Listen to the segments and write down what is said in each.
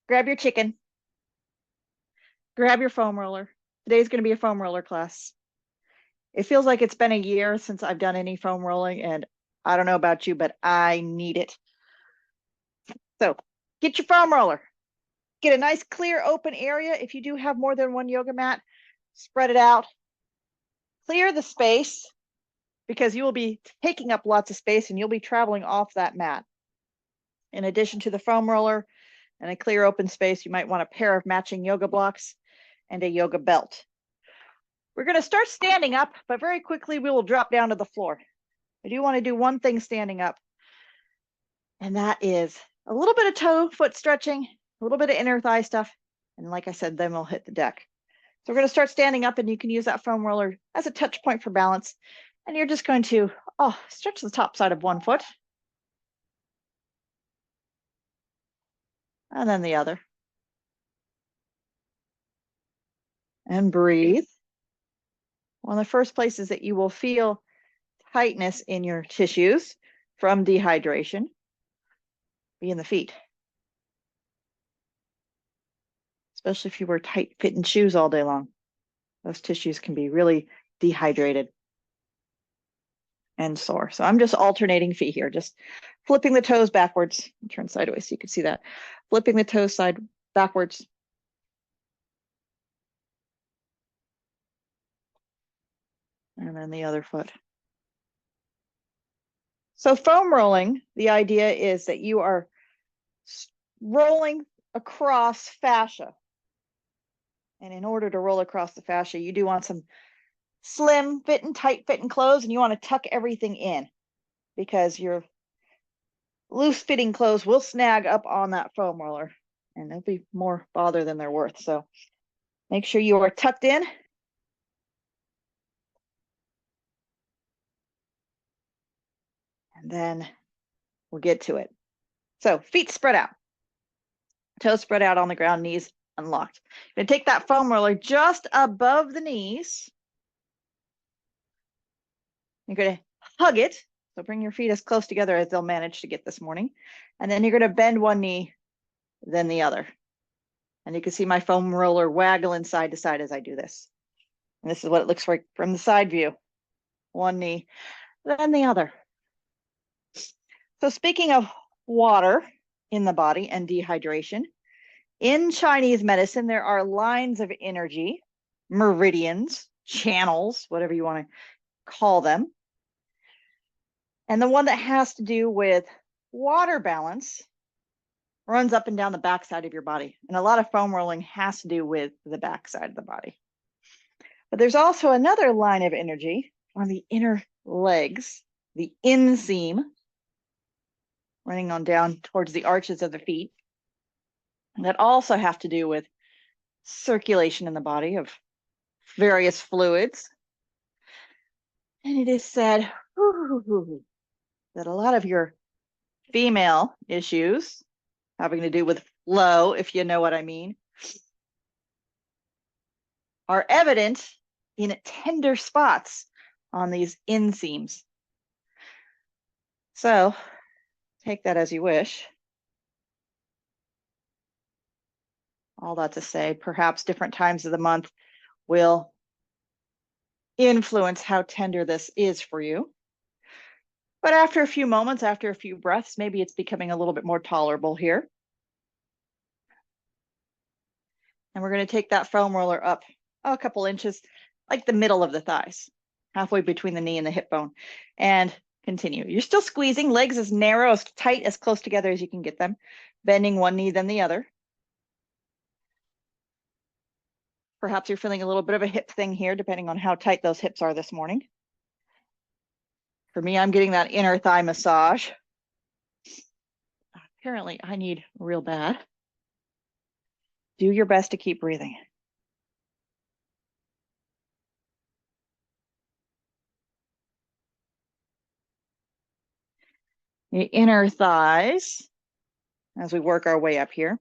grab your chicken, grab your foam roller. Today's going to be a foam roller class. It feels like it's been a year since I've done any foam rolling, and I don't know about you, but I need it. So get your foam roller. Get a nice clear open area. If you do have more than one yoga mat, spread it out. Clear the space because you will be taking up lots of space and you'll be traveling off that mat. In addition to the foam roller and a clear open space, you might want a pair of matching yoga blocks and a yoga belt. We're going to start standing up, but very quickly we will drop down to the floor. I do want to do one thing standing up, and that is a little bit of toe foot stretching, a little bit of inner thigh stuff, and like I said, then we'll hit the deck. So we're going to start standing up, and you can use that foam roller as a touch point for balance. And you're just going to stretch the top side of one foot. And then the other. And breathe. One of the first places that you will feel tightness in your tissues from dehydration be in the feet. Especially if you wear tight fitting shoes all day long. Those tissues can be really dehydrated and sore. So I'm just alternating feet here, just flipping the toes backwards. Turn sideways so you can see that. Flipping the toes side backwards. And then the other foot. So foam rolling, the idea is that you are rolling across fascia. And in order to roll across the fascia, you do want some slim fitting, tight fitting clothes, and you want to tuck everything in because your loose fitting clothes will snag up on that foam roller and they'll be more bother than they're worth. So make sure you are tucked in. And then we'll get to it. So feet spread out, toes spread out on the ground, knees unlocked. You're going to take that foam roller just above the knees. You're going to hug it. So bring your feet as close together as they'll manage to get this morning. And then you're going to bend one knee, then the other. And you can see my foam roller waggling side to side as I do this. And this is what it looks like from the side view. One knee, then the other. So speaking of water in the body and dehydration, in Chinese medicine, there are lines of energy, meridians, channels, whatever you want to call them. And the one that has to do with water balance runs up and down the backside of your body. And a lot of foam rolling has to do with the backside of the body. But there's also another line of energy on the inner legs, the inseam, running on down towards the arches of the feet. And that also have to do with circulation in the body of various fluids. And it is said that a lot of your female issues having to do with flow, if you know what I mean, are evident in tender spots on these inseams. So take that as you wish. All that to say, perhaps different times of the month will influence how tender this is for you. But after a few moments, after a few breaths, maybe it's becoming a little bit more tolerable here. And we're going to take that foam roller up a couple inches, like the middle of the thighs, halfway between the knee and the hip bone, and continue. You're still squeezing, legs as narrow, as tight, as close together as you can get them, bending one knee, then the other. Perhaps you're feeling a little bit of a hip thing here, depending on how tight those hips are this morning. For me, I'm getting that inner thigh massage. Apparently, I need real bad. Do your best to keep breathing. The inner thighs, as we work our way up here,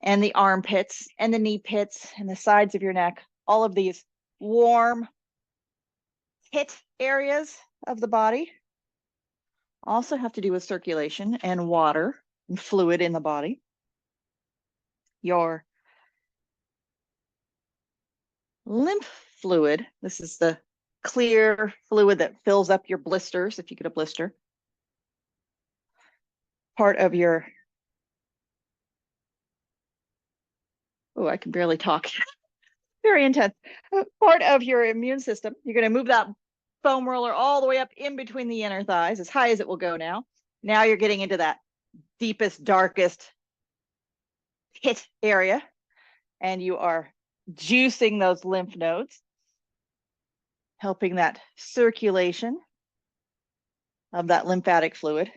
and the armpits and the knee pits and the sides of your neck, all of these warm pit areas of the body also have to do with circulation and water and fluid in the body. your lymph fluid. This is the clear fluid that fills up your blisters if you get a blister. Part of your, oh, I can barely talk. Very intense. Part of your immune system. You're going to move that foam roller all the way up in between the inner thighs, as high as it will go now. Now you're getting into that deepest, darkest hit area, and you are juicing those lymph nodes, helping that circulation of that lymphatic fluid.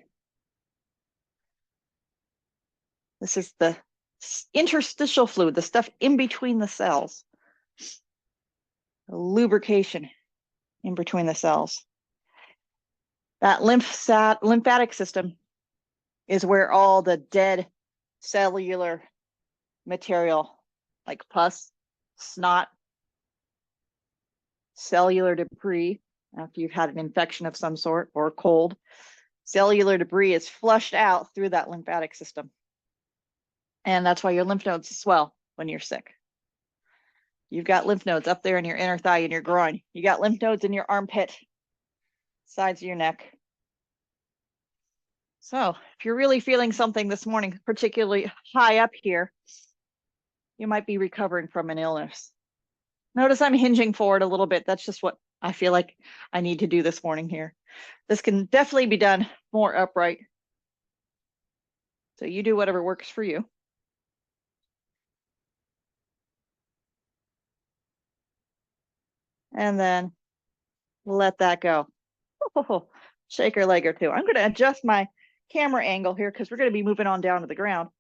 This is the interstitial fluid, the stuff in between the cells, the lubrication in between the cells. That lymphatic system is where all the dead cellular material, like pus, snot, cellular debris, after you've had an infection of some sort or cold, cellular debris is flushed out through that lymphatic system. And that's why your lymph nodes swell when you're sick. You've got lymph nodes up there in your inner thigh and your groin. You got lymph nodes in your armpit, sides of your neck. So if you're really feeling something this morning, particularly high up here, you might be recovering from an illness. Notice I'm hinging forward a little bit. That's just what I feel like I need to do this morning here. This can definitely be done more upright. So you do whatever works for you. And then let that go. Oh, shake your leg or two. I'm going to adjust my camera angle here because we're going to be moving on down to the ground.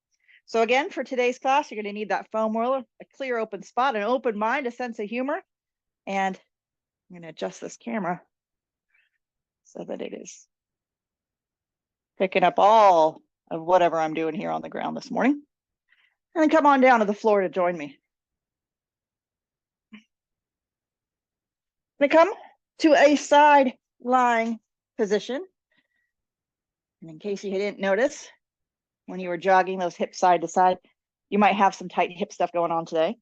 So again, for today's class, you're going to need that foam roller, a clear open spot, an open mind, a sense of humor. And I'm going to adjust this camera so that it is picking up all of whatever I'm doing here on the ground this morning. And then come on down to the floor to join me. I'm going to come to a side lying position. And in case you didn't notice, when you were jogging those hips side to side, you might have some tight hip stuff going on today.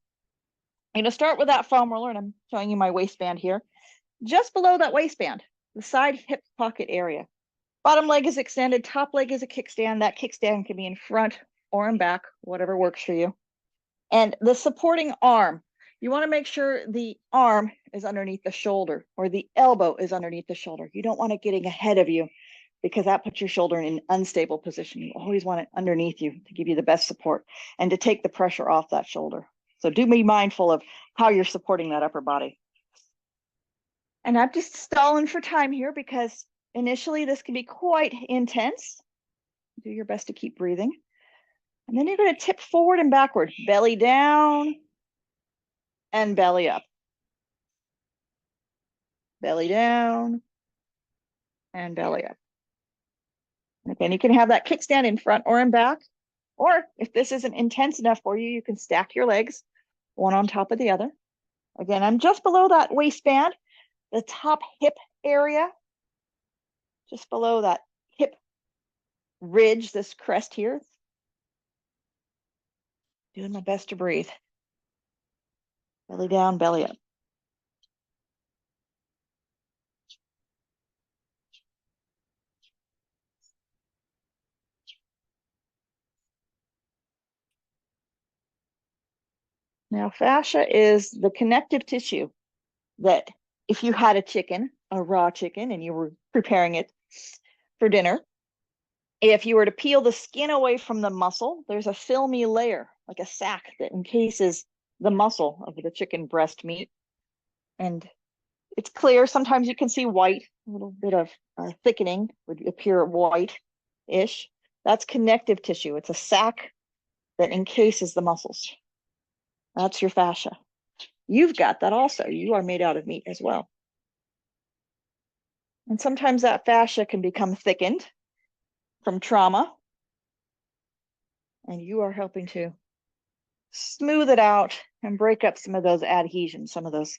I'm going to start with that foam roller, and I'm showing you my waistband here. Just below that waistband, the side hip pocket area. Bottom leg is extended, top leg is a kickstand. That kickstand can be in front or in back, whatever works for you. And the supporting arm, you want to make sure the arm is underneath the shoulder or the elbow is underneath the shoulder. You don't want it getting ahead of you because that puts your shoulder in an unstable position. You always want it underneath you to give you the best support and to take the pressure off that shoulder. So do be mindful of how you're supporting that upper body. And I'm just stalling for time here because initially this can be quite intense. Do your best to keep breathing. And then you're going to tip forward and backward, belly down and belly up. Belly down and belly up. Again, you can have that kickstand in front or in back. Or if this isn't intense enough for you, you can stack your legs one on top of the other. Again, I'm just below that waistband, the top hip area, just below that hip ridge, this crest here. Doing my best to breathe. Belly down, belly up. Now, fascia is the connective tissue that if you had a chicken, a raw chicken, and you were preparing it for dinner, if you were to peel the skin away from the muscle, there's a filmy layer, like a sac that encases the muscle of the chicken breast meat. And it's clear. Sometimes you can see white, a little bit of thickening would appear white-ish. That's connective tissue. It's a sac that encases the muscles. That's your fascia. You've got that also. You are made out of meat as well. And sometimes that fascia can become thickened from trauma. And you are helping to smooth it out and break up some of those adhesions, some of those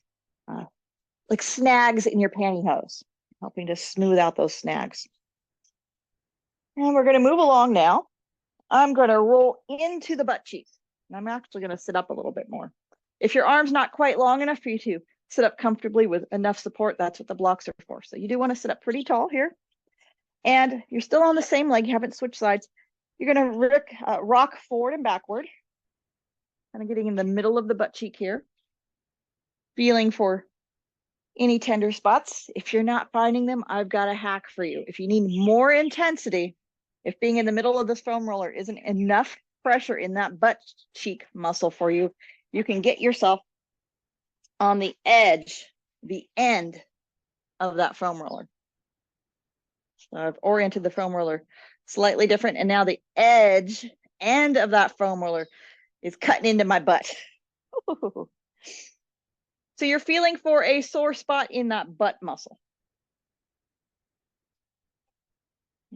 like snags in your pantyhose, helping to smooth out those snags. And we're going to move along now. I'm going to roll into the butt cheeks. And I'm actually going to sit up a little bit more. If your arm's not quite long enough for you to sit up comfortably with enough support, that's what the blocks are for. So you do want to sit up pretty tall here. And you're still on the same leg, you haven't switched sides. You're going to rock forward and backward. Kind of getting in the middle of the butt cheek here. Feeling for any tender spots. If you're not finding them, I've got a hack for you. If you need more intensity, if being in the middle of this foam roller isn't enough pressure in that butt cheek muscle for you, you can get yourself on the edge, the end of that foam roller. So I've oriented the foam roller slightly different, and now the edge end of that foam roller is cutting into my butt. So you're feeling for a sore spot in that butt muscle.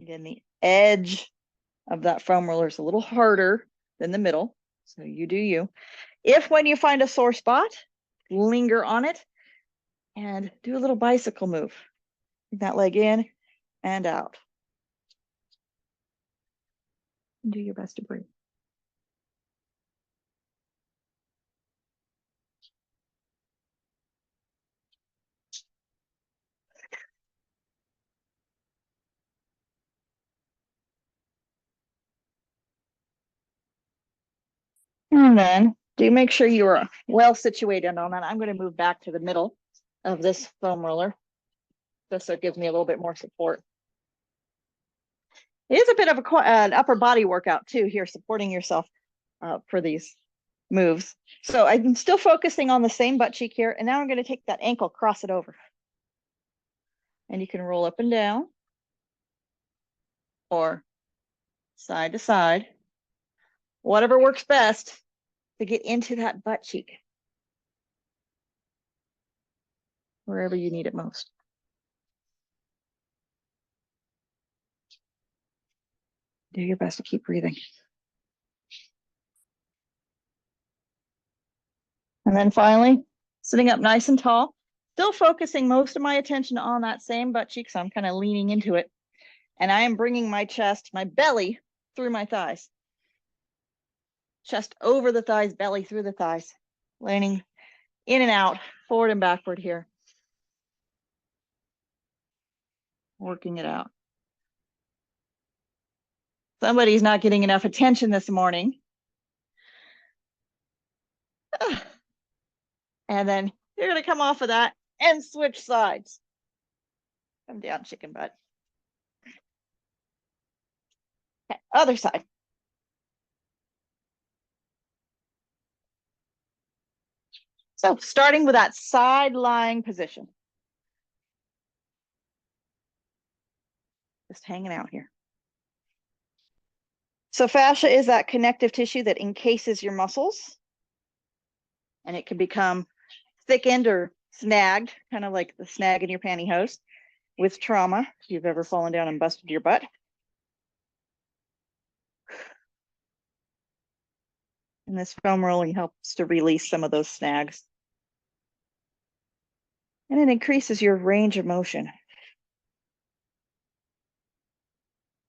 Again, the edge of that foam roller is a little harder than the middle, so you do you. If when you find a sore spot, linger on it and do a little bicycle move. Bring that leg in and out. And do your best to breathe. And then do make sure you are well situated on that. I'm going to move back to the middle of this foam roller, just so it gives me a little bit more support. It is a bit of an upper body workout too here, supporting yourself for these moves. So I'm still focusing on the same butt cheek here, and now I'm going to take that ankle, cross it over. And you can roll up and down or side to side, whatever works best to get into that butt cheek, wherever you need it most. Do your best to keep breathing. And then finally, sitting up nice and tall, still focusing most of my attention on that same butt cheek, so I'm kind of leaning into it. And I am bringing my chest, my belly, through my thighs. Chest over the thighs, belly through the thighs. Leaning in and out, forward and backward here. Working it out. Somebody's not getting enough attention this morning. And then you're going to come off of that and switch sides. Come down, chicken butt. Okay, other side. So starting with that side lying position. Just hanging out here. So fascia is that connective tissue that encases your muscles. And it can become thickened or snagged, kind of like the snag in your pantyhose with trauma, if you've ever fallen down and busted your butt. And this foam rolling helps to release some of those snags. And it increases your range of motion.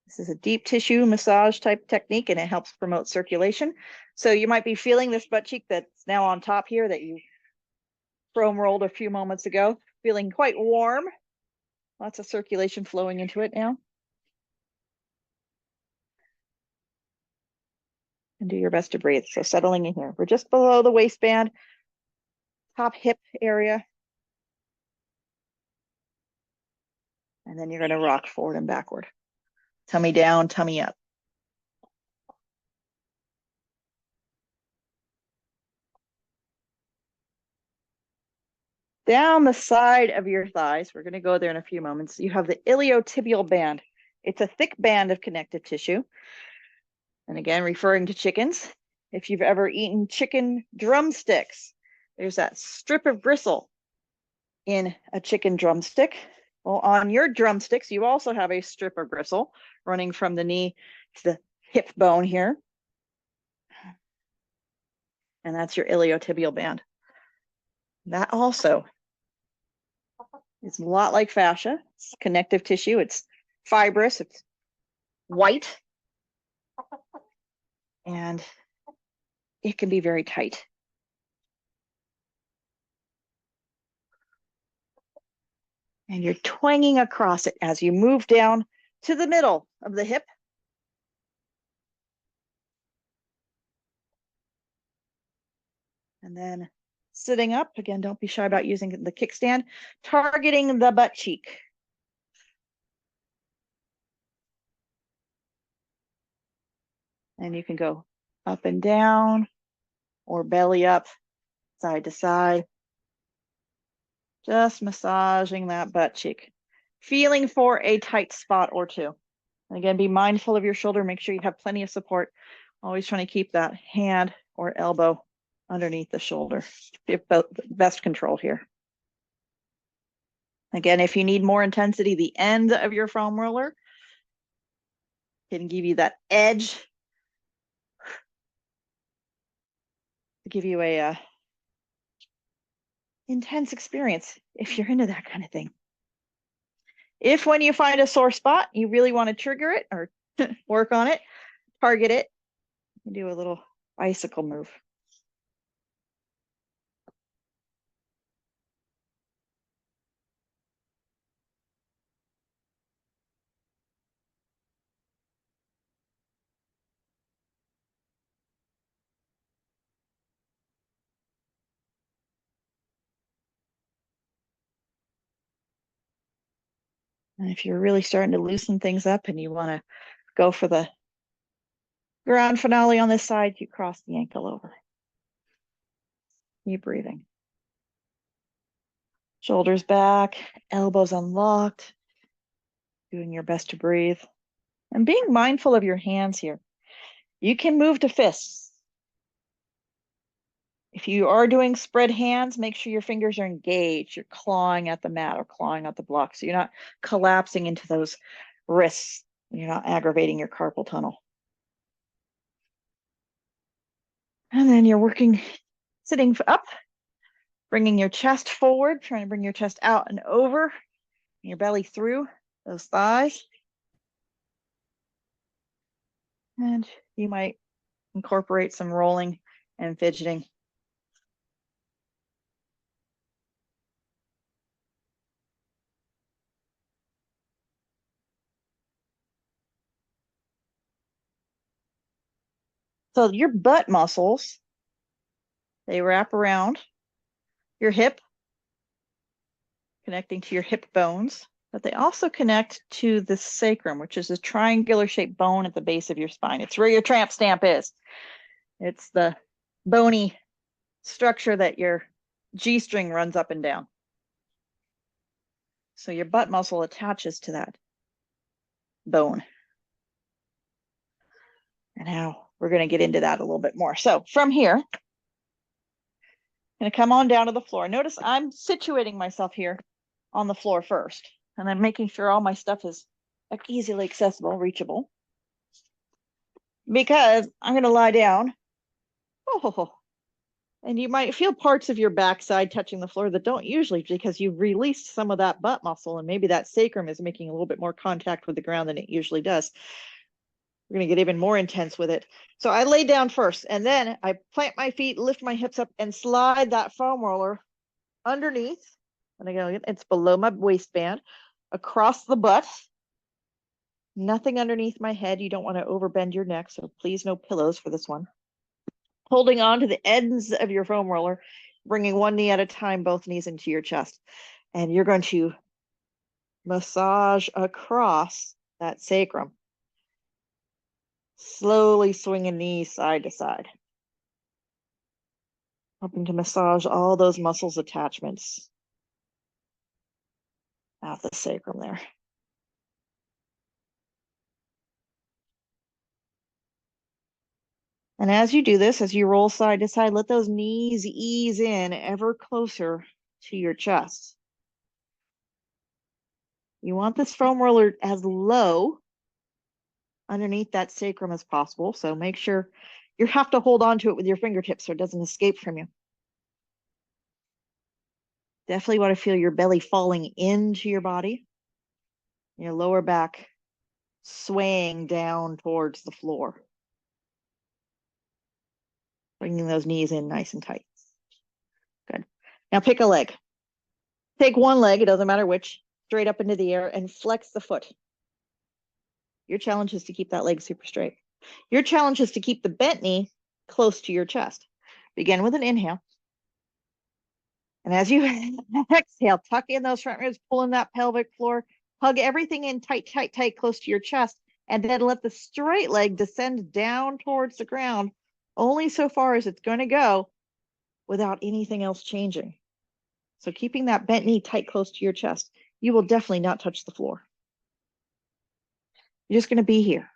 This is a deep tissue massage type technique, and it helps promote circulation. So you might be feeling this butt cheek that's now on top here that you foam rolled a few moments ago, feeling quite warm. Lots of circulation flowing into it now. And do your best to breathe. So settling in here. We're just below the waistband, top hip area. And then you're going to rock forward and backward. Tummy down, tummy up. Down the side of your thighs, we're going to go there in a few moments, you have the iliotibial band. It's a thick band of connective tissue. And again, referring to chickens, if you've ever eaten chicken drumsticks, there's that strip of gristle in a chicken drumstick. Well, on your drumsticks, you also have a strip of gristle running from the knee to the hip bone here. And that's your iliotibial band. That also is a lot like fascia. It's connective tissue. It's fibrous. It's white. And it can be very tight. And you're twanging across it as you move down to the middle of the hip. And then sitting up, again, don't be shy about using the kickstand, targeting the butt cheek. And you can go up and down or belly up, side to side. Just massaging that butt cheek, feeling for a tight spot or two. And again, be mindful of your shoulder. Make sure you have plenty of support. Always trying to keep that hand or elbow underneath the shoulder. Get best control here. Again, if you need more intensity, the end of your foam roller can give you that edge to give you a intense experience if you're into that kind of thing. If when you find a sore spot, you really want to trigger it or work on it, target it, and do a little bicycle move. And if you're really starting to loosen things up and you want to go for the ground finale on this side, you cross the ankle over. Keep breathing. Shoulders back, elbows unlocked, doing your best to breathe. And being mindful of your hands here. You can move to fists. If you are doing spread hands, make sure your fingers are engaged. You're clawing at the mat or clawing at the block. So you're not collapsing into those wrists. You're not aggravating your carpal tunnel. And then you're working, sitting up, bringing your chest forward, trying to bring your chest out and over, your belly through those thighs. And you might incorporate some rolling and fidgeting. So your butt muscles, they wrap around your hip, connecting to your hip bones, but they also connect to the sacrum, which is a triangular shaped bone at the base of your spine. It's where your tramp stamp is. It's the bony structure that your G-string runs up and down. So your butt muscle attaches to that bone. And now we're going to get into that a little bit more. So from here, I'm going to come on down to the floor. Notice I'm situating myself here on the floor first, and I'm making sure all my stuff is easily accessible, reachable, because I'm going to lie down. Oh, and you might feel parts of your backside touching the floor that don't usually, because you've released some of that butt muscle, and maybe that sacrum is making a little bit more contact with the ground than it usually does. We're going to get even more intense with it. So I lay down first, and then I plant my feet, lift my hips up, and slide that foam roller underneath. And again, it's below my waistband, across the butt. Nothing underneath my head. You don't want to overbend your neck, so please no pillows for this one. Holding on to the ends of your foam roller, bringing one knee at a time, both knees into your chest. And you're going to massage across that sacrum, slowly swinging knees side to side, helping to massage all those muscles attachments out the sacrum there. And as you do this, as you roll side to side, let those knees ease in ever closer to your chest. You want this foam roller as low underneath that sacrum as possible. So make sure you have to hold on to it with your fingertips so it doesn't escape from you. Definitely want to feel your belly falling into your body, your lower back swaying down towards the floor. Bringing those knees in nice and tight. Good. Now pick a leg. Take one leg, it doesn't matter which, straight up into the air and flex the foot. Your challenge is to keep that leg super straight. Your challenge is to keep the bent knee close to your chest. Begin with an inhale. And as you exhale, tuck in those front ribs, pull in that pelvic floor, hug everything in tight, tight, tight, close to your chest, and then let the straight leg descend down towards the ground, only so far as it's going to go without anything else changing. So keeping that bent knee tight, close to your chest, you will definitely not touch the floor. You're just going to be here.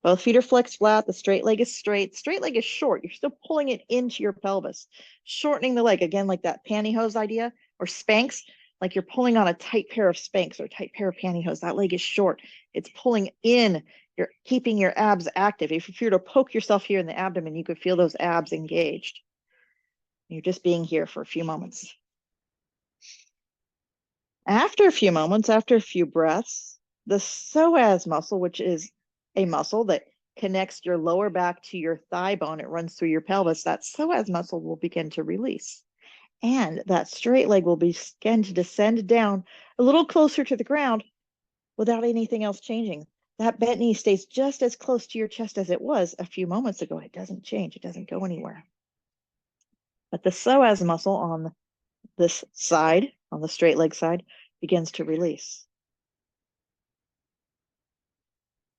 Both feet are flexed flat. The straight leg is straight. Straight leg is short. You're still pulling it into your pelvis, shortening the leg. Again, like that pantyhose idea or Spanx, like you're pulling on a tight pair of Spanx or a tight pair of pantyhose. That leg is short. It's pulling in. You're keeping your abs active. If you were to poke yourself here in the abdomen, you could feel those abs engaged. You're just being here for a few moments. After a few moments, after a few breaths, the psoas muscle, which is a muscle that connects your lower back to your thigh bone, it runs through your pelvis, that psoas muscle will begin to release. And that straight leg will begin to descend down a little closer to the ground without anything else changing. That bent knee stays just as close to your chest as it was a few moments ago. It doesn't change. It doesn't go anywhere. But the psoas muscle on this side, on the straight leg side, begins to release.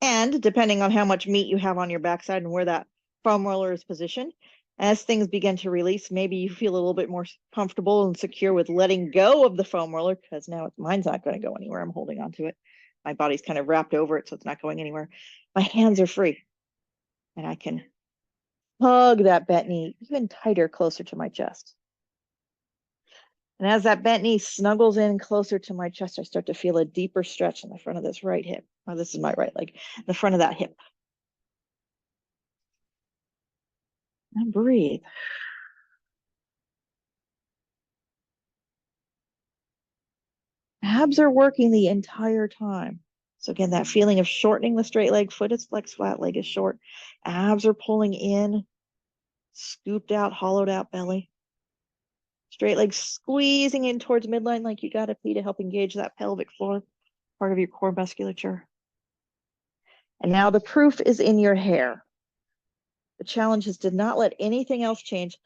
And depending on how much meat you have on your backside and where that foam roller is positioned, as things begin to release, maybe you feel a little bit more comfortable and secure with letting go of the foam roller, because now mine's not going to go anywhere. I'm holding on to it. My body's kind of wrapped over it, so it's not going anywhere. My hands are free, and I can hug that bent knee even tighter, closer to my chest. And as that bent knee snuggles in closer to my chest, I start to feel a deeper stretch in the front of this right hip. Oh, this is my right leg, the front of that hip. And breathe. Abs are working the entire time. So again, that feeling of shortening the straight leg, foot is flexed flat, leg is short. Abs are pulling in, scooped out, hollowed out belly. Straight leg squeezing in towards midline like you got to pee to help engage that pelvic floor, part of your core musculature. And now the proof is in your hair. The challenge is to not let anything else change.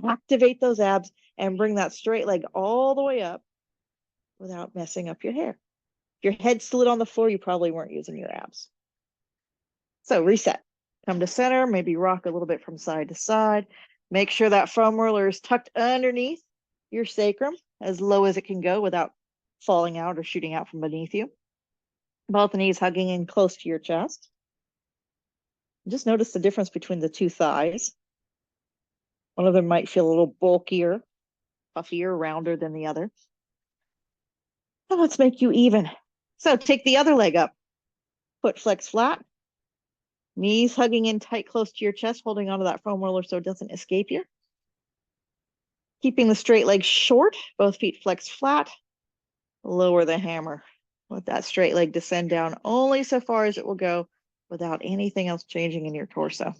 Activate those abs and bring that straight leg all the way up without messing up your hair. If your head slid on the floor, you probably weren't using your abs. So reset. Come to center, maybe rock a little bit from side to side. Make sure that foam roller is tucked underneath your sacrum as low as it can go without falling out or shooting out from beneath you. Both knees hugging in close to your chest. Just notice the difference between the two thighs. One of them might feel a little bulkier, puffier, rounder than the other. And let's make you even. So take the other leg up. Foot flex flat. Knees hugging in tight close to your chest, holding onto that foam roller so it doesn't escape you. Keeping the straight leg short, both feet flex flat. Lower the hammer. Let that straight leg descend down only so far as it will go without anything else changing in your torso.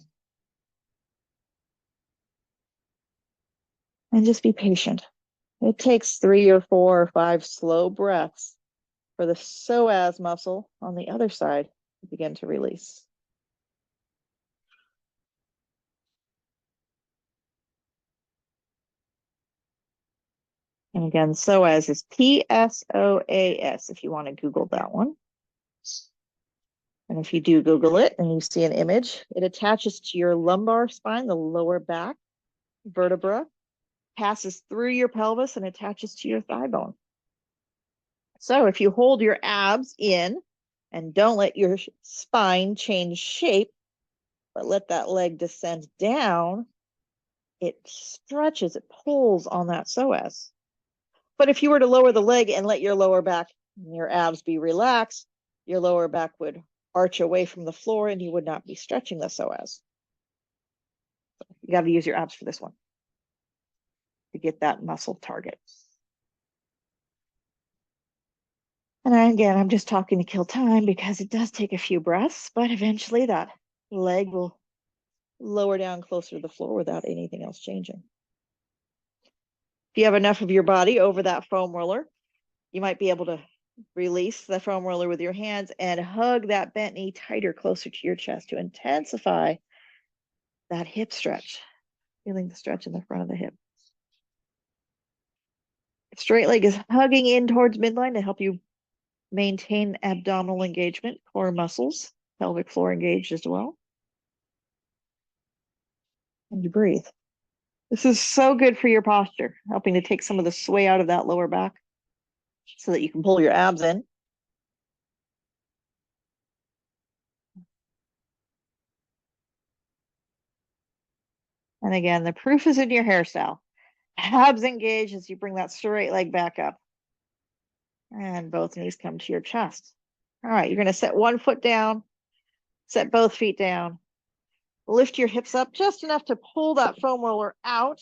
And just be patient. It takes 3 or 4 or 5 slow breaths for the psoas muscle on the other side to begin to release. And again, psoas is Psoas if you want to Google that one. And if you do Google it and you see an image, it attaches to your lumbar spine, the lower back vertebra, passes through your pelvis and attaches to your thigh bone. So if you hold your abs in and don't let your spine change shape, but let that leg descend down, it stretches, it pulls on that psoas. But if you were to lower the leg and let your lower back and your abs be relaxed, your lower back would arch away from the floor and you would not be stretching the psoas. So you got to use your abs for this one to get that muscle target. And again, I'm just talking to kill time because it does take a few breaths, but eventually that leg will lower down closer to the floor without anything else changing. If you have enough of your body over that foam roller, you might be able to release the foam roller with your hands and hug that bent knee tighter closer to your chest to intensify that hip stretch, feeling the stretch in the front of the hip. Straight leg is hugging in towards midline to help you maintain abdominal engagement, core muscles, pelvic floor engaged as well. And you breathe. This is so good for your posture, helping to take some of the sway out of that lower back so that you can pull your abs in. And again, the proof is in your hairstyle. Abs engaged as you bring that straight leg back up. And both knees come to your chest. All right, you're going to set one foot down, set both feet down, lift your hips up just enough to pull that foam roller out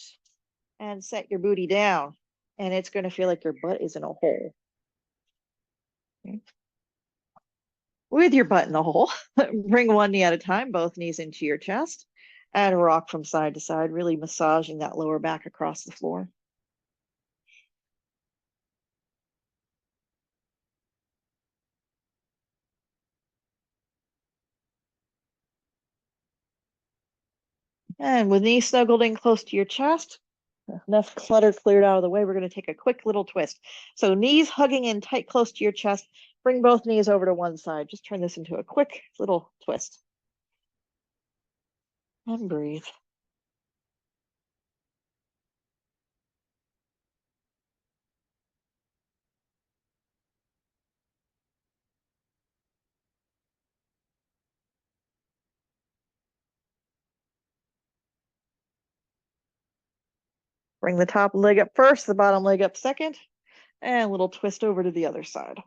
and set your booty down. And it's going to feel like your butt is in a hole. Okay. With your butt in the hole, bring one knee at a time, both knees into your chest, and rock from side to side, really massaging that lower back across the floor. And with knees snuggled in close to your chest, enough clutter cleared out of the way, we're going to take a quick little twist. So knees hugging in tight close to your chest, bring both knees over to one side. Just turn this into a quick little twist. And breathe. Bring the top leg up first, the bottom leg up second, and a little twist over to the other side.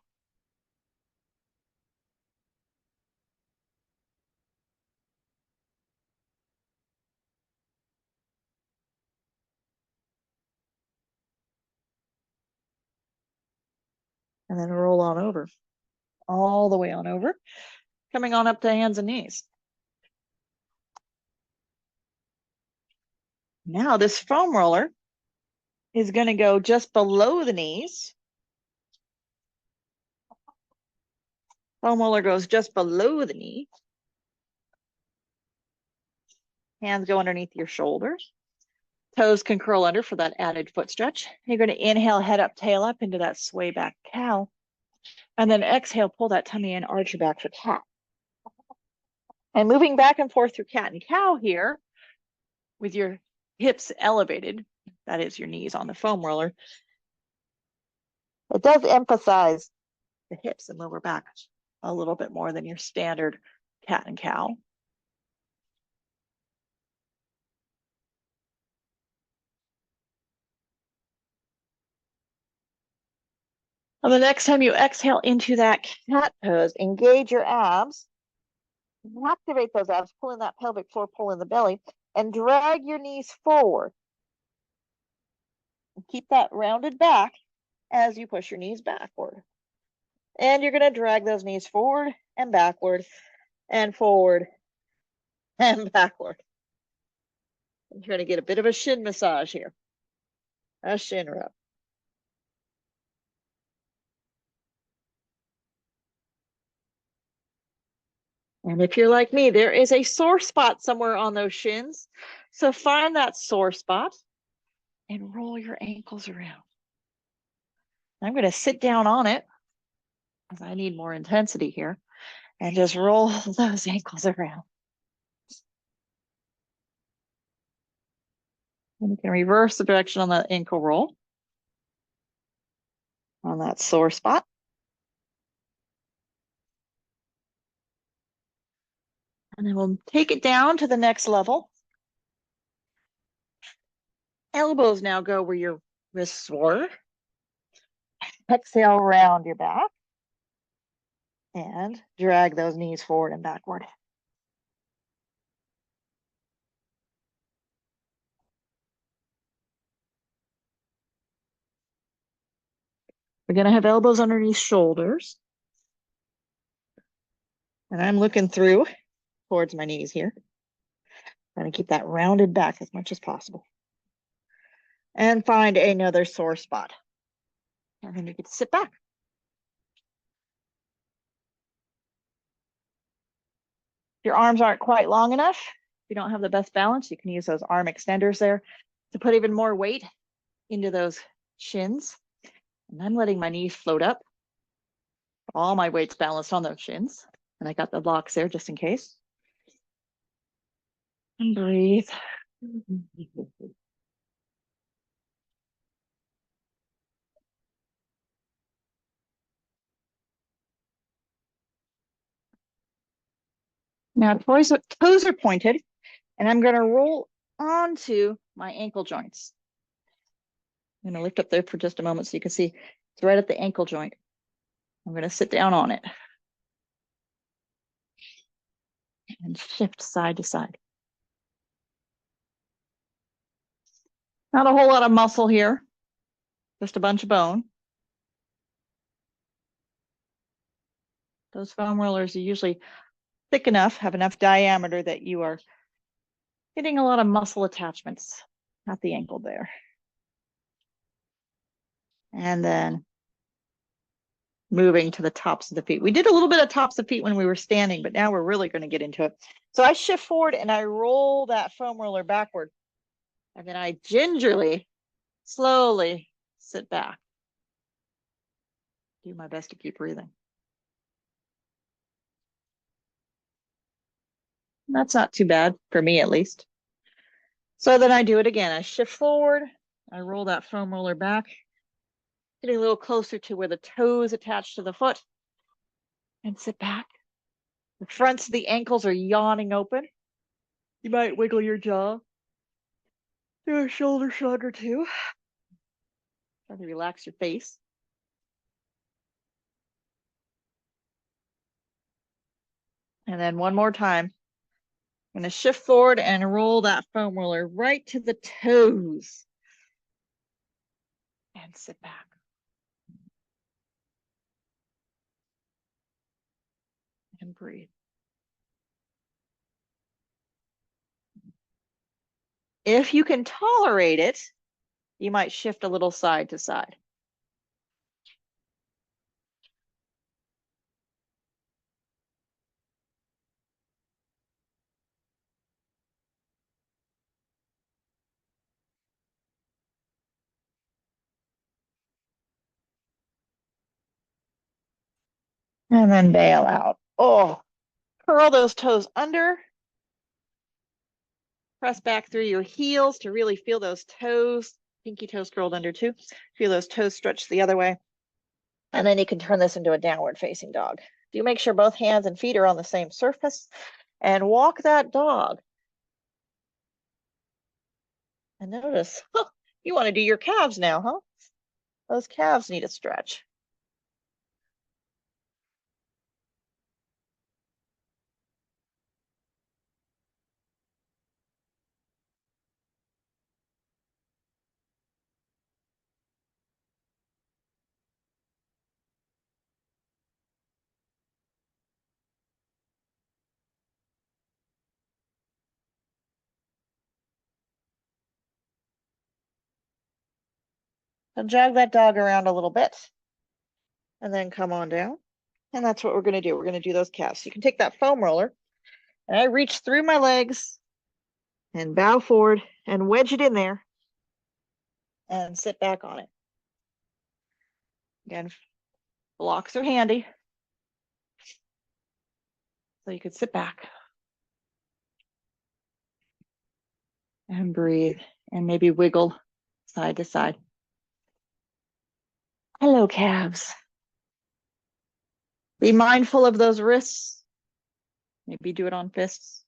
And then roll on over, all the way on over, coming on up to hands and knees. Now this foam roller is going to go just below the knees. Foam roller goes just below the knee. Hands go underneath your shoulders. Toes can curl under for that added foot stretch. You're going to inhale, head up, tail up into that sway back cow. And then exhale, pull that tummy in, arch your back for cat. And moving back and forth through cat and cow here with your hips elevated, that is your knees on the foam roller. It does emphasize the hips and lower back a little bit more than your standard cat and cow. And the next time you exhale into that cat pose, engage your abs, activate those abs, pull in that pelvic floor, pull in the belly, and drag your knees forward. Keep that rounded back as you push your knees backward. And you're going to drag those knees forward and backward and forward and backward. You're going to get a bit of a shin massage here, a shin rub. And if you're like me, there is a sore spot somewhere on those shins. So find that sore spot and roll your ankles around. I'm going to sit down on it because I need more intensity here and just roll those ankles around. And you can reverse the direction on the ankle roll on that sore spot. And then we'll take it down to the next level. Elbows now go where your wrists were. Exhale, round your back. And drag those knees forward and backward. We're going to have elbows underneath shoulders. And I'm looking through towards my knees here. Trying to keep that rounded back as much as possible. And find another sore spot. And then you get to sit back. If your arms aren't quite long enough, if you don't have the best balance, you can use those arm extenders there to put even more weight into those shins. And I'm letting my knees float up. All my weight's balanced on those shins. And I got the blocks there just in case. And breathe. Now toes are pointed, and I'm going to roll onto my ankle joints. I'm going to lift up there for just a moment so you can see it's right at the ankle joint. I'm going to sit down on it and shift side to side. Not a whole lot of muscle here, just a bunch of bone. Those foam rollers are usually thick enough, have enough diameter that you are getting a lot of muscle attachments at the ankle there. And then moving to the tops of the feet. We did a little bit of tops of feet when we were standing, but now we're really going to get into it. So I shift forward and I roll that foam roller backward. And then I gingerly, slowly sit back. Do my best to keep breathing. That's not too bad, for me at least. So then I do it again. I shift forward, I roll that foam roller back, getting a little closer to where the toes attach to the foot, and sit back. The fronts of the ankles are yawning open. You might wiggle your jaw, do a shoulder shrug or two. Try to relax your face. And then one more time. I'm going to shift forward and roll that foam roller right to the toes. And sit back. And breathe. If you can tolerate it, you might shift a little side to side. And then bail out. Oh, curl those toes under. Press back through your heels to really feel those toes, pinky toes curled under too. Feel those toes stretch the other way. And then you can turn this into a downward facing dog. Do make sure both hands and feet are on the same surface and walk that dog. And notice, you want to do your calves now, huh? Those calves need a stretch. So jog that dog around a little bit and then come on down. And that's what we're going to do. We're going to do those calves. So you can take that foam roller and I reach through my legs and bow forward and wedge it in there and sit back on it. Again, blocks are handy. So you could sit back and breathe and maybe wiggle side to side. Hello, calves. Be mindful of those wrists. Maybe do it on fists.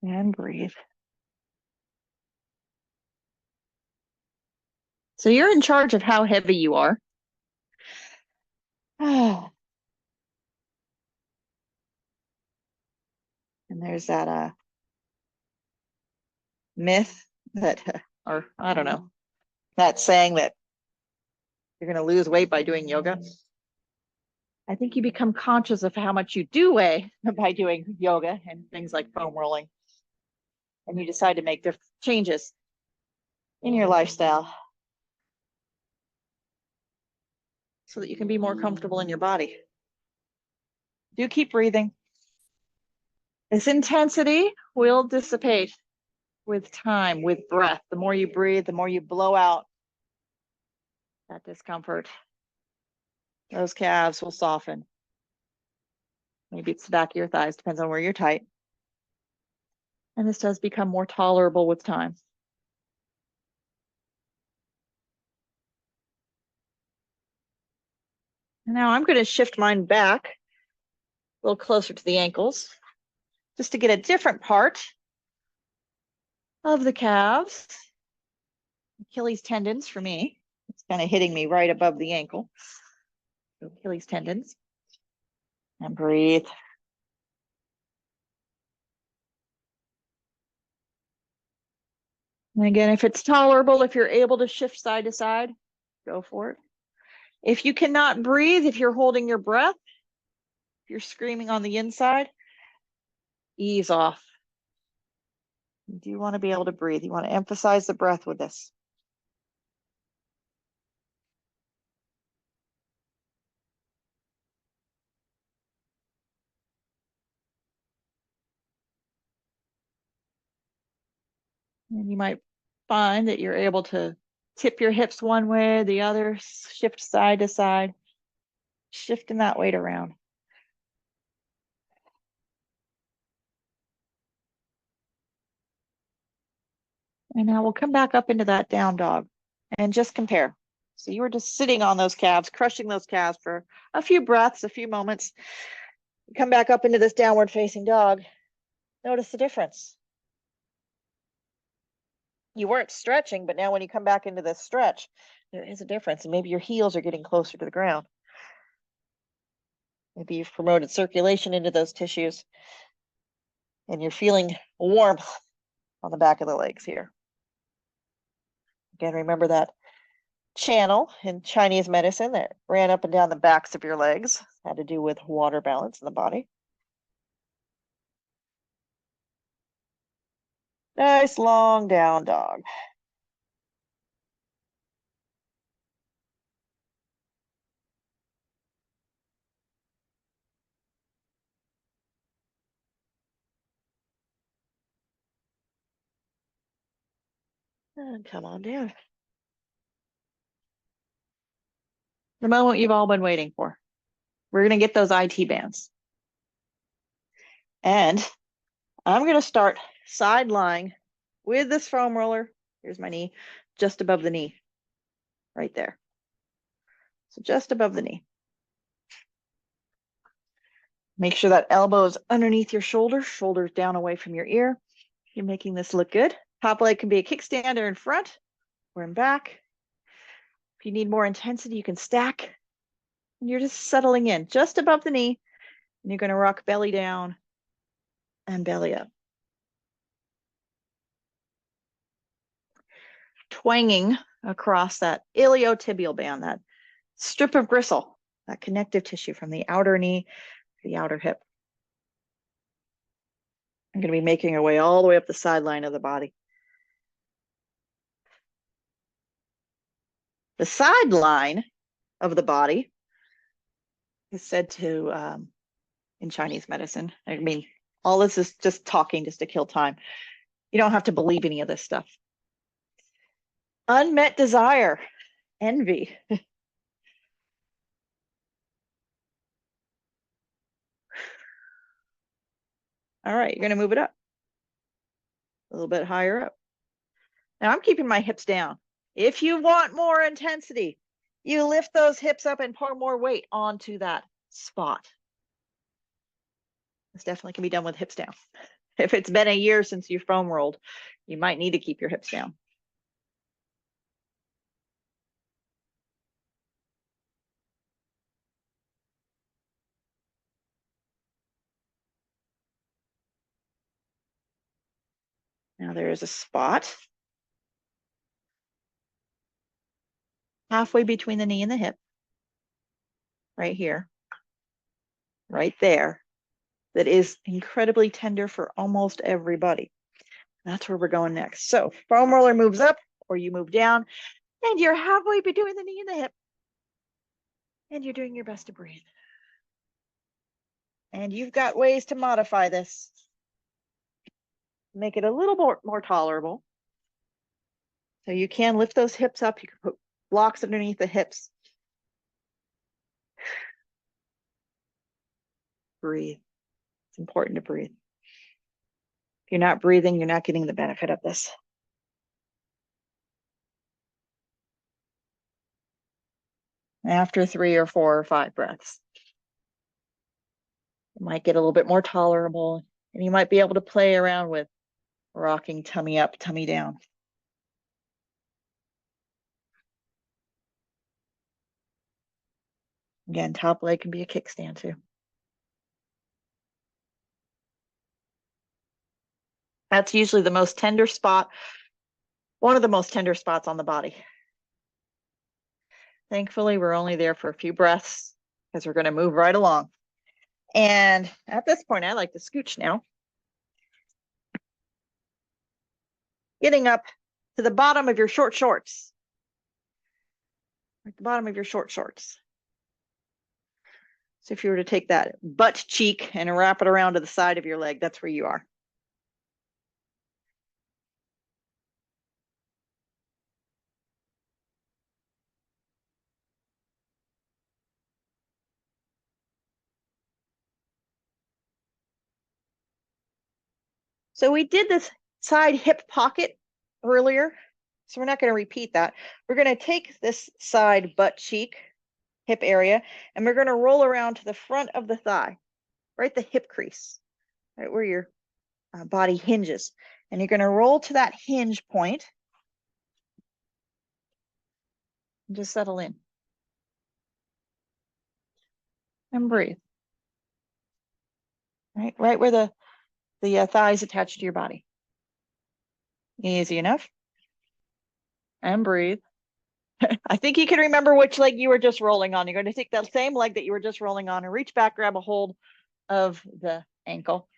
And breathe. So you're in charge of how heavy you are. And there's that myth that, or I don't know, That saying that you're going to lose weight by doing yoga. I think you become conscious of how much you do weigh by doing yoga and things like foam rolling. And you decide to make different changes in your lifestyle so that you can be more comfortable in your body. Do keep breathing. This intensity will dissipate with time, with breath. The more you breathe, the more you blow out that discomfort. Those calves will soften. Maybe it's the back of your thighs, depends on where you're tight. And this does become more tolerable with time. Now I'm going to shift mine back a little closer to the ankles just to get a different part of the calves. Achilles tendons for me. It's kind of hitting me right above the ankle. So Achilles tendons. And breathe. And again, if it's tolerable, if you're able to shift side to side, go for it. If you cannot breathe, if you're holding your breath, if you're screaming on the inside, ease off. You do want to be able to breathe. You want to emphasize the breath with this. And you might find that you're able to tip your hips one way, the other, shift side to side, shifting that weight around. And now we'll come back up into that down dog and just compare. So you were just sitting on those calves, crushing those calves for a few breaths, a few moments. Come back up into this downward facing dog. Notice the difference. You weren't stretching, but now when you come back into this stretch, there is a difference. And maybe your heels are getting closer to the ground. Maybe you've promoted circulation into those tissues and you're feeling warmth on the back of the legs here. Again, remember that channel in Chinese medicine that ran up and down the backs of your legs, had to do with water balance in the body. Nice long down dog. And come on down. The moment you've all been waiting for. We're going to get those IT bands. And I'm going to start side lying with this foam roller. Here's my knee, just above the knee, right there. So just above the knee. Make sure that elbow is underneath your shoulder, shoulders down away from your ear. You're making this look good. Top leg can be a kickstand or in front or in back. If you need more intensity, you can stack. And you're just settling in just above the knee. And you're going to rock belly down and belly up. Twanging across that iliotibial band, that strip of gristle, that connective tissue from the outer knee to the outer hip. I'm going to be making our way all the way up the sideline of the body. The sideline of the body is said to, in Chinese medicine, I mean, all this is just talking just to kill time. You don't have to believe any of this stuff. Unmet desire, envy. All right, you're going to move it up a little bit higher up. Now I'm keeping my hips down. If you want more intensity, you lift those hips up and pour more weight onto that spot. This definitely can be done with hips down. If it's been a year since you foam rolled, you might need to keep your hips down. Now there is a spot halfway between the knee and the hip, right here, right there, that is incredibly tender for almost everybody. That's where we're going next. So foam roller moves up or you move down and you're halfway between the knee and the hip. And you're doing your best to breathe. And you've got ways to modify this. Make it a little more tolerable. So you can lift those hips up. You can put blocks underneath the hips. Breathe. It's important to breathe. If you're not breathing, you're not getting the benefit of this. After 3 or 4 or 5 breaths, it might get a little bit more tolerable, and you might be able to play around with rocking tummy up, tummy down. Again, top leg can be a kickstand too. That's usually the most tender spot, one of the most tender spots on the body. Thankfully, we're only there for a few breaths because we're going to move right along. And at this point, I like to scooch now. Getting up to the bottom of your short shorts. At the bottom of your short shorts. So if you were to take that butt cheek and wrap it around to the side of your leg, that's where you are. So we did this side hip pocket earlier, so we're not going to repeat that. We're going to take this side butt cheek, hip area, and we're going to roll around to the front of the thigh, right the hip crease, right where your body hinges. And you're going to roll to that hinge point and just settle in. And breathe. Right where the thigh is attached to your body. Easy enough. And breathe. I think you can remember which leg you were just rolling on. You're going to take that same leg that you were just rolling on and reach back, grab a hold of the ankle.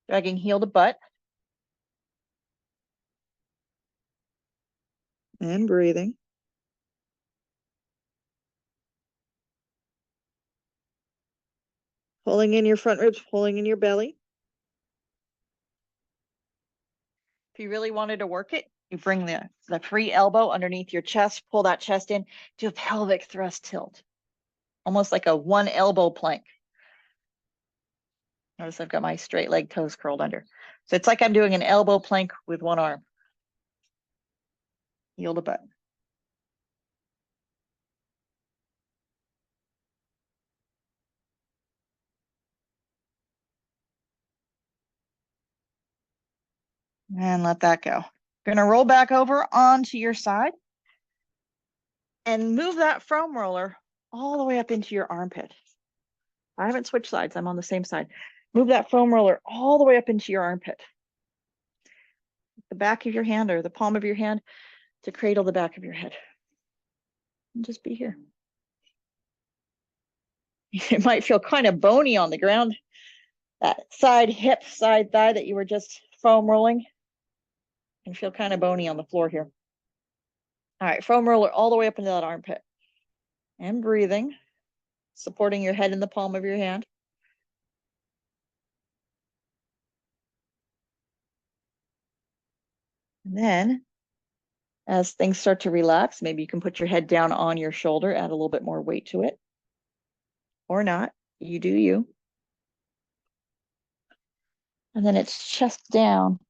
Dragging heel to butt. And breathing. Pulling in your front ribs, pulling in your belly. If you really wanted to work it, you bring the free elbow underneath your chest, pull that chest in, do a pelvic thrust tilt. Almost like a one elbow plank. Notice I've got my straight leg toes curled under. So it's like I'm doing an elbow plank with one arm. Heel to butt. And let that go. You're going to roll back over onto your side and move that foam roller all the way up into your armpit. I haven't switched sides. I'm on the same side. Move that foam roller all the way up into your armpit. The back of your hand or the palm of your hand to cradle the back of your head. And just be here. It might feel kind of bony on the ground. That side hip, side thigh that you were just foam rolling can feel kind of bony on the floor here. All right, foam roller all the way up into that armpit. And breathing, supporting your head in the palm of your hand. And then as things start to relax, maybe you can put your head down on your shoulder, add a little bit more weight to it. Or not, you do you. And then it's chest down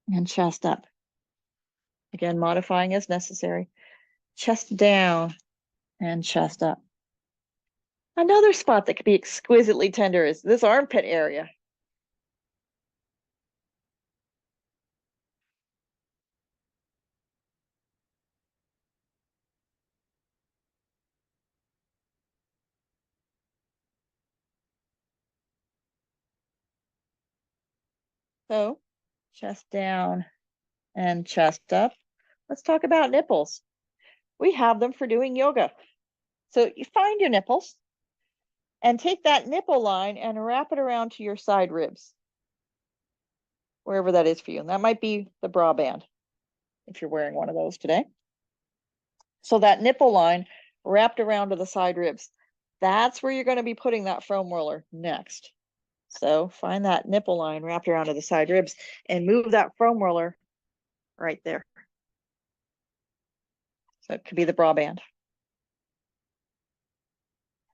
and chest up. Again, modifying as necessary. Chest down and chest up. Another spot that could be exquisitely tender is this armpit area. So chest down and chest up. Let's talk about nipples. We have them for doing yoga. So you find your nipples and take that nipple line and wrap it around to your side ribs, wherever that is for you. And that might be the bra band if you're wearing one of those today. So that nipple line wrapped around to the side ribs, that's where you're going to be putting that foam roller next. So find that nipple line wrapped around to the side ribs and move that foam roller right there. So it could be the bra band.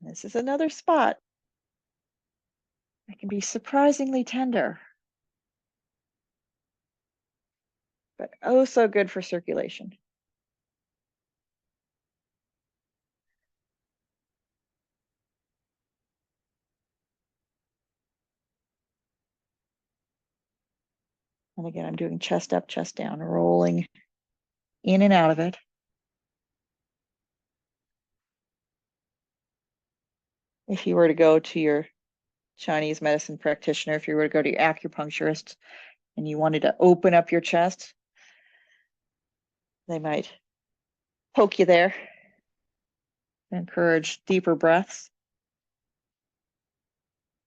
And this is another spot that can be surprisingly tender, but oh so good for circulation. And again, I'm doing chest up, chest down, rolling in and out of it. If you were to go to your Chinese medicine practitioner, if you were to go to your acupuncturist and you wanted to open up your chest, they might poke you there, encourage deeper breaths,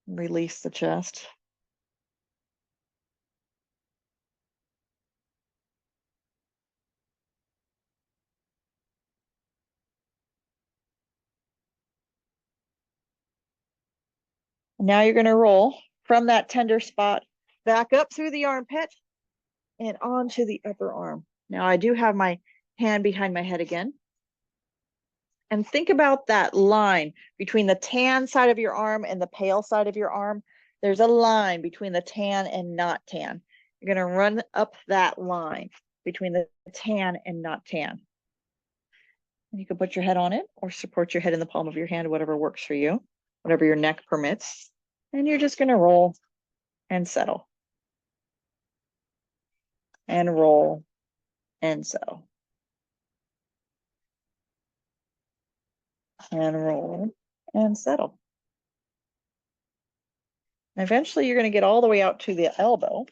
release the chest. Now you're going to roll from that tender spot back up through the armpit and onto the upper arm. Now I do have my hand behind my head again. And think about that line between the tan side of your arm and the pale side of your arm. There's a line between the tan and not tan. You're going to run up that line between the tan and not tan. And you can put your head on it or support your head in the palm of your hand, whatever works for you, whatever your neck permits. And you're just going to roll and settle. And roll and settle. And roll and settle. And eventually you're going to get all the way out to the elbow.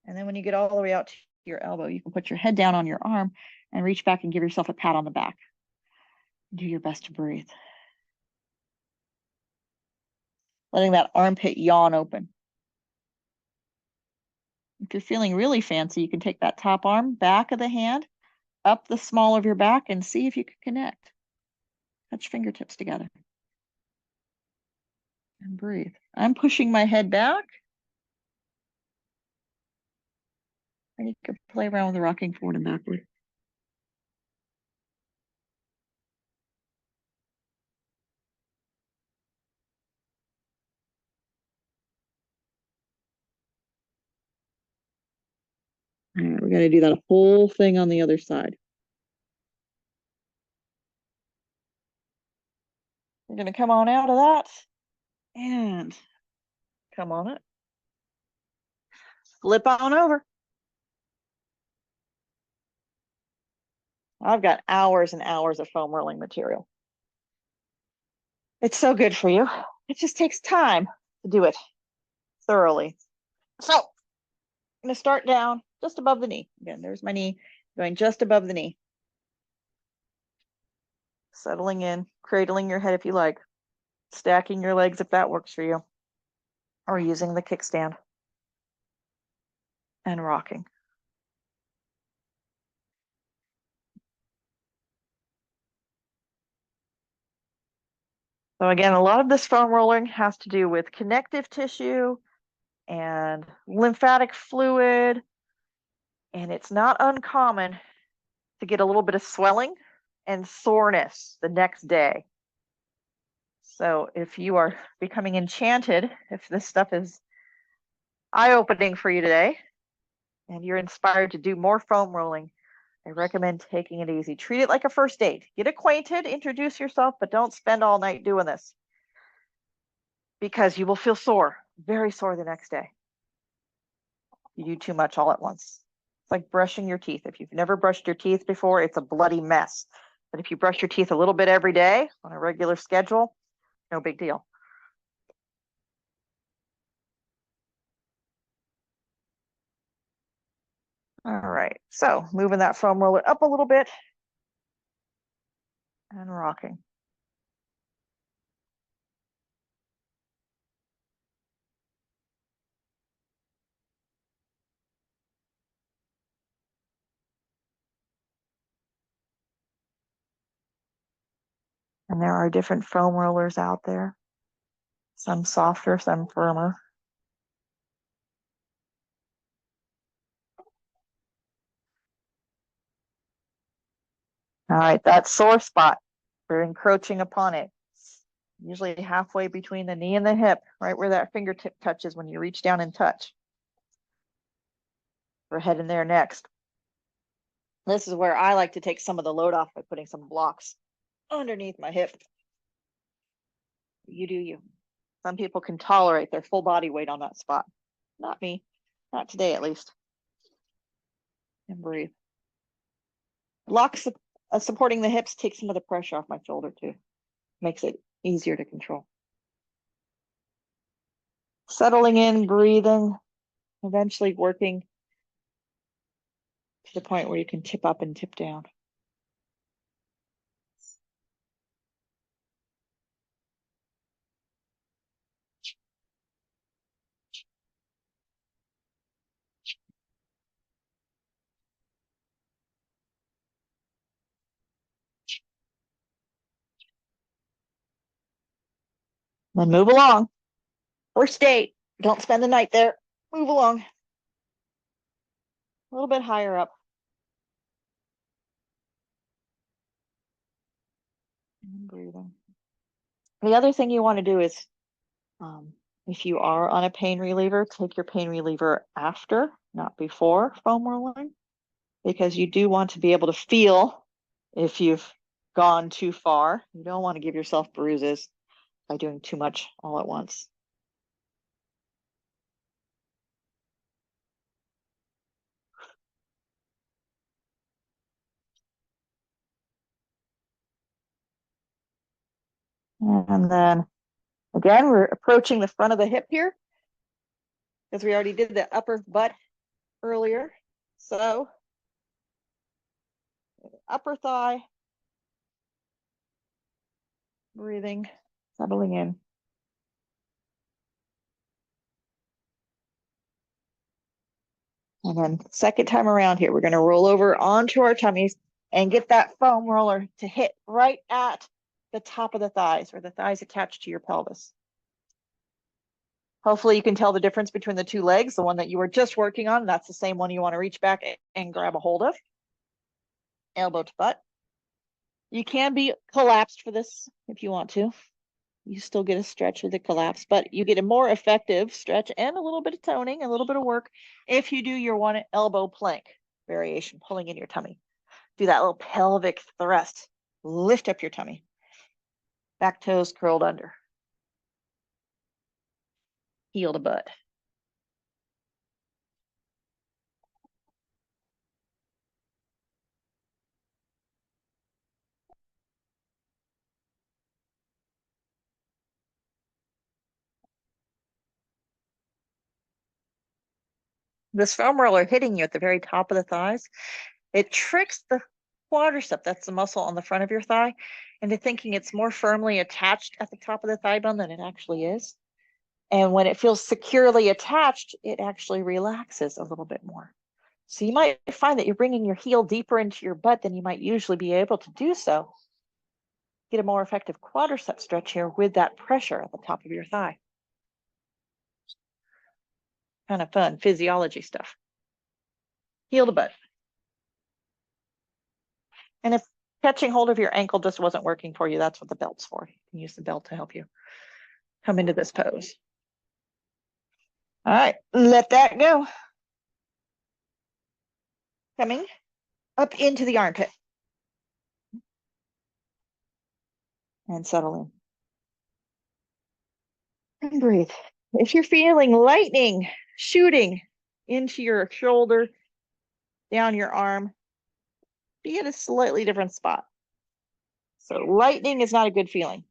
And then when you get all the way out to your elbow, you can put your head down on your arm and reach back and give yourself a pat on the back. Do your best to breathe. Letting that armpit yawn open. If you're feeling really fancy, you can take that top arm, back of the hand, up the small of your back and see if you can connect. Touch fingertips together. And breathe. I'm pushing my head back. And you can play around with the rocking forward and backward. All right, we're going to do that whole thing on the other side. We're going to come on out of that and come on it. Flip on over. I've got hours and hours of foam rolling material. It's so good for you. It just takes time to do it thoroughly. So I'm going to start down just above the knee. Again, there's my knee going just above the knee. Settling in, cradling your head if you like, stacking your legs if that works for you, or using the kickstand and rocking. So again, a lot of this foam rolling has to do with connective tissue and lymphatic fluid. And it's not uncommon to get a little bit of swelling and soreness the next day. So if you are becoming enchanted, if this stuff is eye-opening for you today, and you're inspired to do more foam rolling, I recommend taking it easy. Treat it like a first date. Get acquainted, introduce yourself, but don't spend all night doing this because you will feel sore, very sore the next day. You do too much all at once. It's like brushing your teeth. If you've never brushed your teeth before, it's a bloody mess. But if you brush your teeth a little bit every day on a regular schedule, no big deal. All right, so moving that foam roller up a little bit and rocking. And there are different foam rollers out there, some softer, some firmer. All right, that sore spot, we're encroaching upon it. Usually halfway between the knee and the hip, right where that fingertip touches when you reach down and touch. We're heading there next. This is where I like to take some of the load off by putting some blocks underneath my hip. You do you. Some people can tolerate their full body weight on that spot. Not me. Not today, at least. And breathe. Blocks supporting the hips takes some of the pressure off my shoulder too. Makes it easier to control. Settling in, breathing, eventually working to the point where you can tip up and tip down. Then move along. Or stay. Don't spend the night there. Move along. A little bit higher up. And breathing. The other thing you want to do is, if you are on a pain reliever, take your pain reliever after, not before foam rolling, because you do want to be able to feel if you've gone too far. You don't want to give yourself bruises by doing too much all at once. And then again, we're approaching the front of the hip here because we already did the upper butt earlier. So upper thigh, breathing, settling in. And then second time around here, we're going to roll over onto our tummies and get that foam roller to hit right at the top of the thighs, where the thighs attach to your pelvis. Hopefully you can tell the difference between the two legs. The one that you were just working on, that's the same one you want to reach back and grab a hold of. Elbow to butt. You can be collapsed for this if you want to. You still get a stretch with the collapse, but you get a more effective stretch and a little bit of toning, a little bit of work if you do your one elbow plank variation, pulling in your tummy. Do that little pelvic thrust. Lift up your tummy. Back toes curled under. Heel to butt. This foam roller hitting you at the very top of the thighs, it tricks the quadricep, that's the muscle on the front of your thigh, into thinking it's more firmly attached at the top of the thigh bone than it actually is. And when it feels securely attached, it actually relaxes a little bit more. So you might find that you're bringing your heel deeper into your butt than you might usually be able to do so. Get a more effective quadricep stretch here with that pressure at the top of your thigh. Kind of fun physiology stuff. Heel to butt. And if catching hold of your ankle just wasn't working for you, that's what the belt's for. You can use the belt to help you come into this pose. All right, let that go. Coming up into the armpit. And settle in. And breathe. If you're feeling lightning shooting into your shoulder, down your arm, be at a slightly different spot. So lightning is not a good feeling.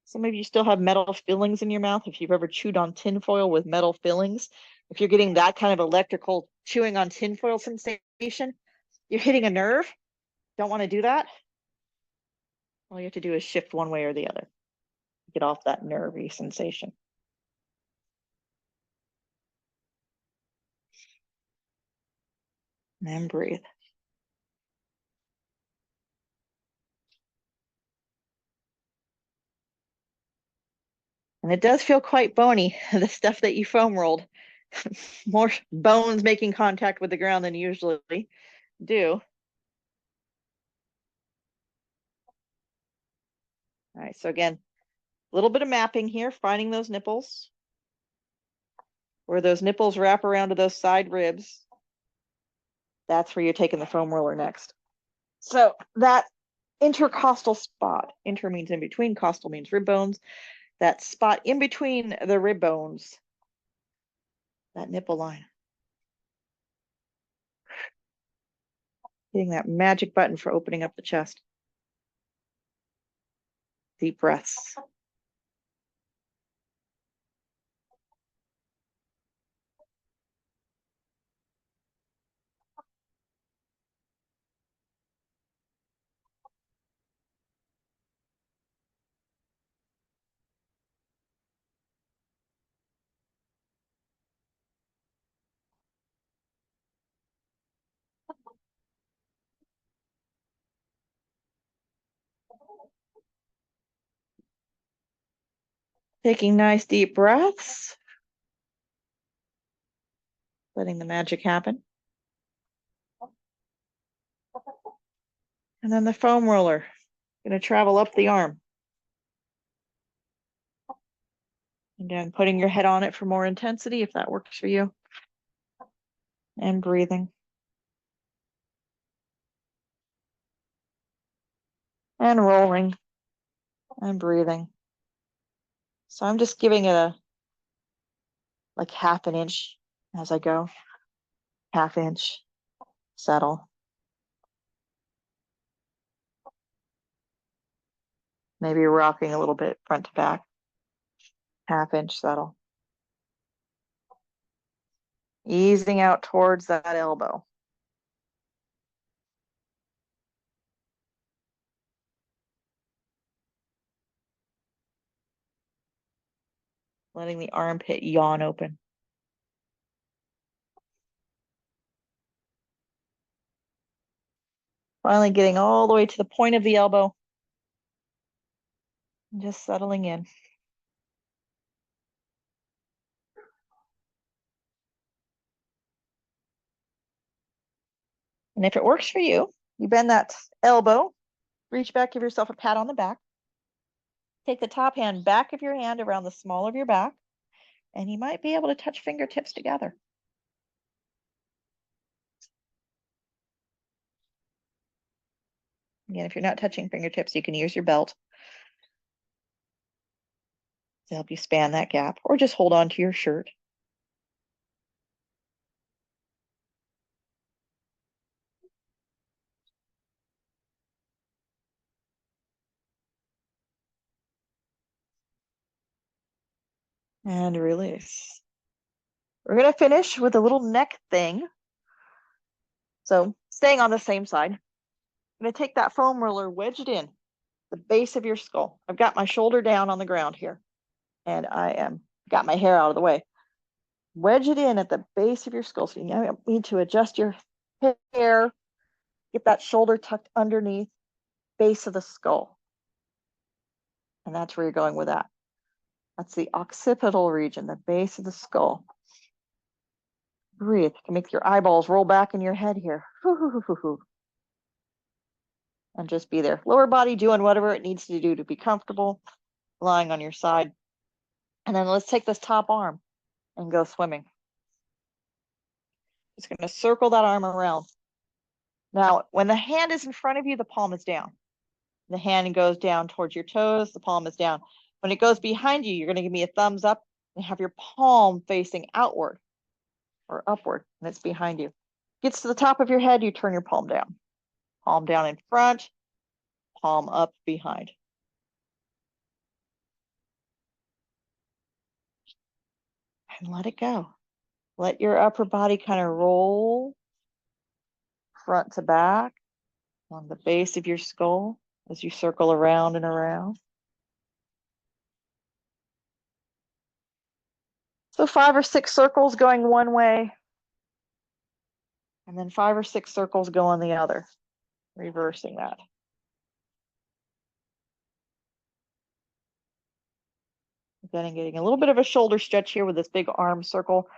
Some of you still have metal fillings in your mouth. If you've ever chewed on tinfoil with metal fillings, If you're getting that kind of electrical chewing on tinfoil sensation, you're hitting a nerve. Don't want to do that. All you have to do is shift one way or the other. Get off that nervy sensation. And then breathe. And it does feel quite bony, the stuff that you foam rolled. More bones making contact with the ground than you usually do. All right, so again, a little bit of mapping here, finding those nipples. Where those nipples wrap around to those side ribs, that's where you're taking the foam roller next. So that intercostal spot, inter means in between, costal means rib bones, that spot in between the rib bones, that nipple line. Hitting that magic button for opening up the chest. Deep breaths. Taking nice deep breaths. Letting the magic happen. And then the foam roller, going to travel up the arm. Again, putting your head on it for more intensity if that works for you. And breathing. And rolling. And breathing. So I'm just giving it a like half an inch as I go. Half inch, settle. Maybe rocking a little bit front to back. Half inch, settle. Easing out towards that elbow. Letting the armpit yawn open. Finally getting all the way to the point of the elbow. And just settling in. And if it works for you, you bend that elbow, reach back, give yourself a pat on the back. Take the top hand back of your hand around the small of your back, and you might be able to touch fingertips together. Again, if you're not touching fingertips, you can use your belt to help you span that gap, or just hold on to your shirt. And release. We're going to finish with a little neck thing. So staying on the same side, I'm going to take that foam roller, wedge it in the base of your skull. I've got my shoulder down on the ground here, and got my hair out of the way. Wedge it in at the base of your skull. So you need to adjust your hair, get that shoulder tucked underneath base of the skull. And that's where you're going with that. That's the occipital region, the base of the skull. Breathe to make your eyeballs roll back in your head here. And just be there. Lower body doing whatever it needs to do to be comfortable, lying on your side. And then let's take this top arm and go swimming. Just going to circle that arm around. Now, when the hand is in front of you, the palm is down. The hand goes down towards your toes, the palm is down. When it goes behind you, you're going to give me a thumbs up and have your palm facing outward or upward, and it's behind you. Gets to the top of your head, you turn your palm down. Palm down in front, palm up behind. And let it go. Let your upper body kind of roll front to back on the base of your skull as you circle around and around. So 5 or 6 circles going one way, and then 5 or 6 circles going the other, reversing that. Again, getting a little bit of a shoulder stretch here with this big arm circle,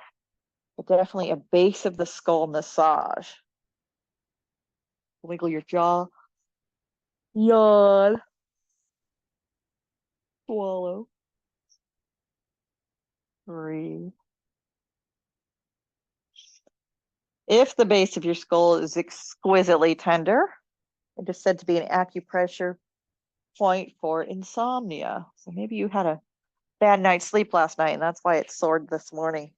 but definitely a base of the skull massage. Wiggle your jaw. Yawn. Swallow. Breathe. If the base of your skull is exquisitely tender, it is said to be an acupressure point for insomnia. So maybe you had a bad night's sleep last night and that's why it's sored this morning.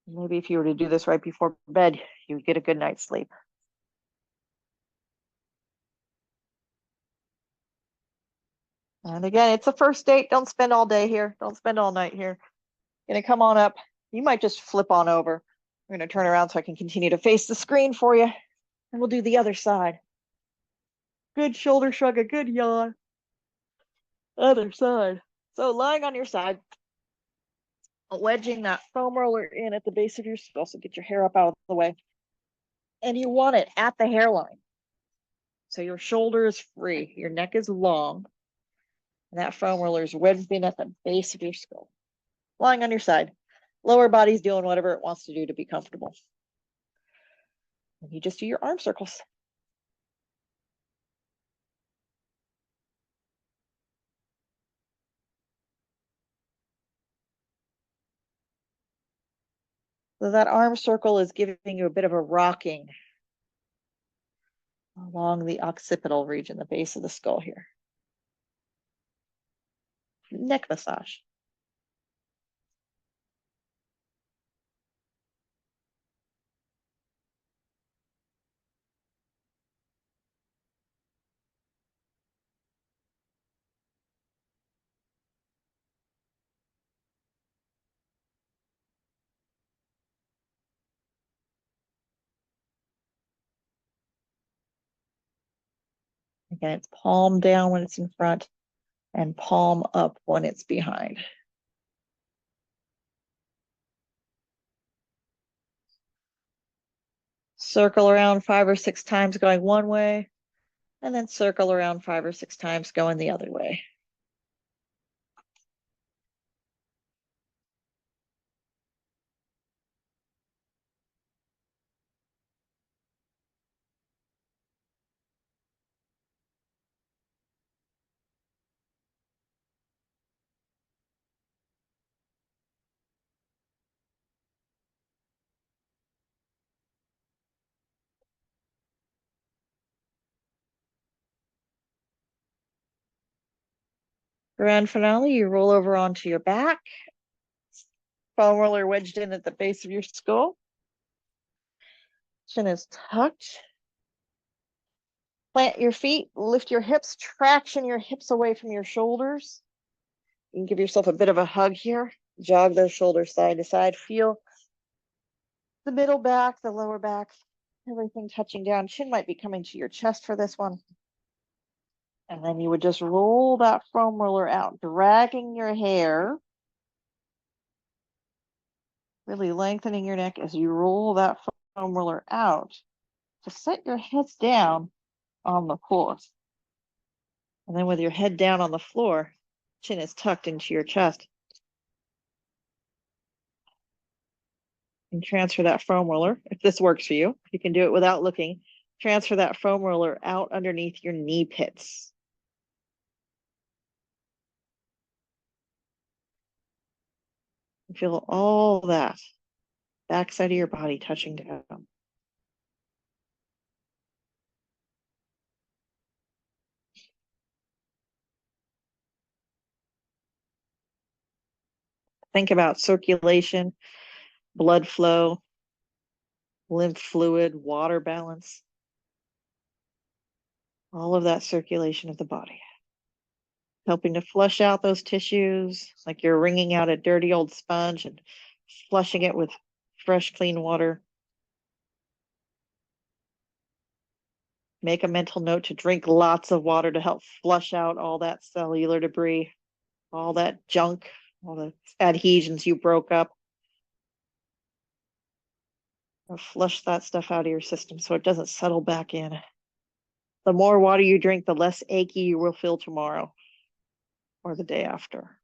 Maybe if you were to do this right before bed, you would get a good night's sleep. And again, it's a first date. Don't spend all day here. Don't spend all night here. Gonna come on up. You might just flip on over. I'm gonna turn around so I can continue to face the screen for you. And we'll do the other side. Good shoulder shrug, a good yawn. Other side. So lying on your side, wedging that foam roller in at the base of your skull. So get your hair up out of the way. And you want it at the hairline. So your shoulder is free. Your neck is long. And that foam roller is wedged in at the base of your skull. Lying on your side. Lower body's doing whatever it wants to do to be comfortable. And you just do your arm circles. So that arm circle is giving you a bit of a rocking along the occipital region, the base of the skull here. Neck massage. Again, it's palm down when it's in front and palm up when it's behind. Circle around 5 or 6 times going one way, and then circle around 5 or 6 times going the other way. Grand finale, you roll over onto your back. Foam roller wedged in at the base of your skull. Chin is tucked. Plant your feet, lift your hips, traction your hips away from your shoulders. You can give yourself a bit of a hug here. Jog those shoulders side to side. Feel the middle back, the lower back, everything touching down. Chin might be coming to your chest for this one. And then you would just roll that foam roller out, dragging your hair, really lengthening your neck as you roll that foam roller out to set your heads down on the floor. And then with your head down on the floor, chin is tucked into your chest. And transfer that foam roller, if this works for you, you can do it without looking. Transfer that foam roller out underneath your knee pits. Feel all that backside of your body touching down. Think about circulation, blood flow, lymph fluid, water balance, all of that circulation of the body. helping to flush out those tissues, like you're wringing out a dirty old sponge and flushing it with fresh, clean water. Make a mental note to drink lots of water to help flush out all that cellular debris, all that junk, all the adhesions you broke up. Or flush that stuff out of your system so it doesn't settle back in. The more water you drink, the less achy you will feel tomorrow or the day after.